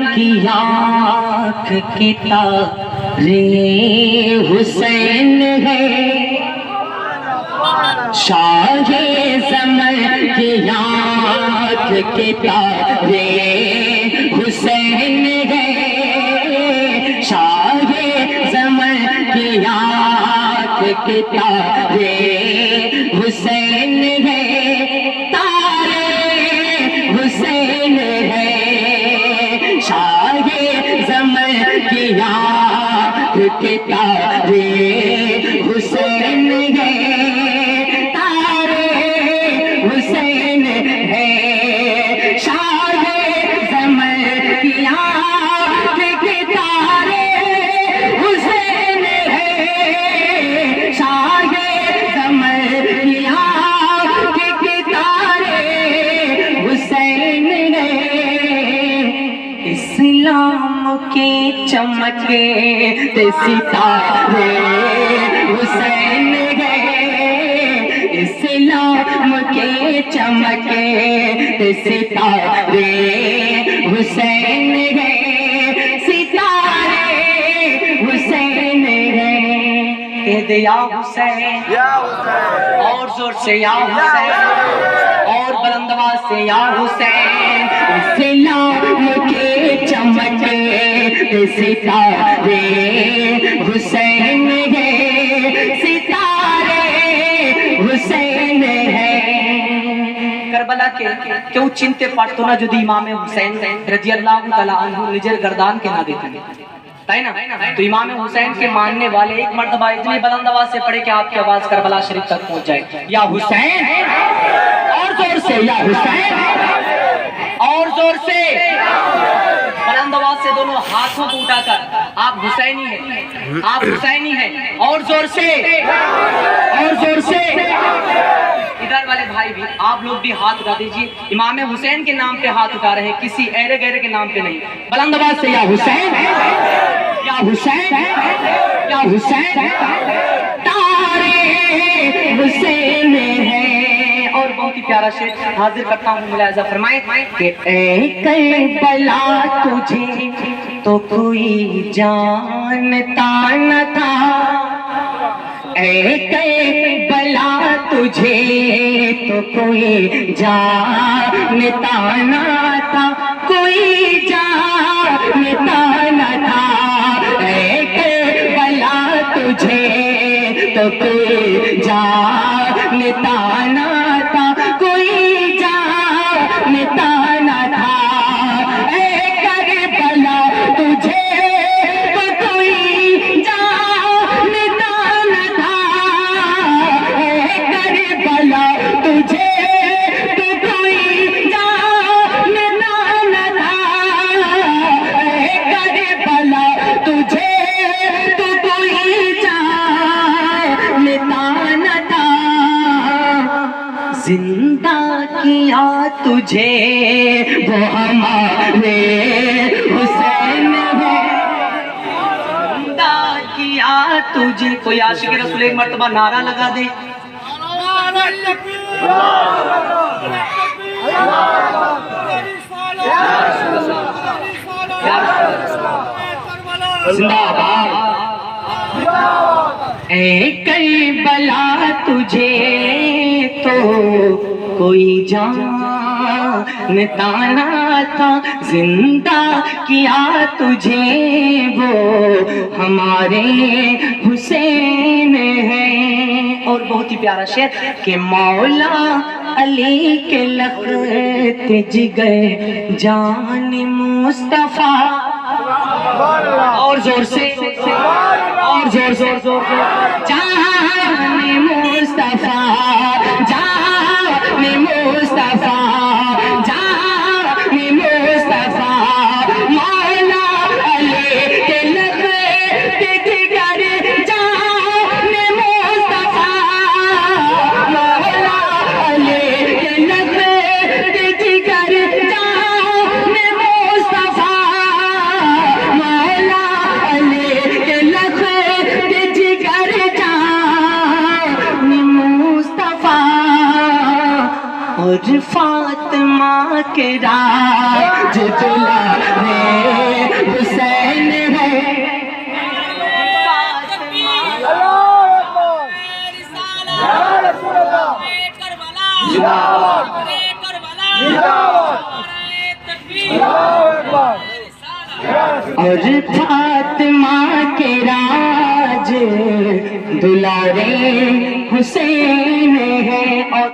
की आँख की तारे हुसैन है, शाहे ज़मर की आँख की तारे हुसैन है, शाहे ज़मर की आँख की तारे हुसैन है, तारे हुसैन है, शाहे ज़मर की आँख की तारे हुसैन है, तारे हुसैन है, शाहे ज़मर की आँख की तारे हुसैन है, शाहे ज़मर की आँख की तारे हुसैन है, इस्लाम के चमके ते सितारे हुसैन है, इस्लाम के चमके ते सितारे हुसैन है, सितारे हुसैन है। कह दे या हुसैन, और जोर से या हुसैन, और बुलंद आवाज से या हुसैन, इस्लाम के चमके ते सितारे हुसैन है, सितारे हुसैन है। करबला के क्यों चिंते पड़तो ना जो इमाम हुसैन रज़ियल्लाहु ताला अन्हु निजर गर्दान के ना देते है ना। तो इमाम हुसैन के मानने वाले एक मर्तबा इतनी बुलंद आवाज से पढ़े कि आपकी आवाज करबला शरीफ तक पहुंच जाए, या हुसैन, और जोर से या हुसैन, और जोर से बुलंद आवाज से दोनों हाथों को उठाकर आप हुसैनी हैं, आप हुसैनी हैं, और जोर से, और जोर से। इधर वाले भाई भी, आप लोग भी हाथ उठा दीजिए, इमाम हुसैन के नाम पे हाथ उठा रहे हैं, किसी ऐरे गैरे के नाम पे नहीं। बुलंद आवाज से या हुसैन, या हुसैन, या हुसैन, तारे हुसैन है। और बहुत ही प्यारा शेर हाजिर करता हूँ, मुलाहिजा फरमाएं कि ऐ करबला तुझे तो कोई जानता न था, ऐ करबला तुझे तो कोई जानता न था, कोई जानता न था, ऐ करबला तुझे तो कोई जानता न था, कोई जानता न था, ऐ करबला तुझे तो कोई जानता न था, ऐ करबला तुझे तो कोई जानता न था, ऐ करबला तुझे तो कोई जानता न था, जिंदा किया तुझे वो हमारे हुसैन है, जिंदा किया तुझे। कोई आशिक रसूल एक मर्तबा नारा लगा दे, जिंदाबाद। ऐ करबला तुझे तो कोई जानता न था, जिंदा किया तुझे वो हमारे हुसैन है। और बहुत ही प्यारा शेर कि मौला अली के लखत जिगर जान मुस्तफा, और जोर से, और जोर जोर जोर, जान मुस्तफा, जान मुस्तफा, जान मुस्तफा, मौला अली के लखत जिगर जान मुस्तफा, मौला अली के लखत जिगर जान मुस्तफा, मौला अली के लखत जिगर जान मुस्तफा। और फातिमा के राज दुलारे और फातिमा के राज दुलारे हुसैन है।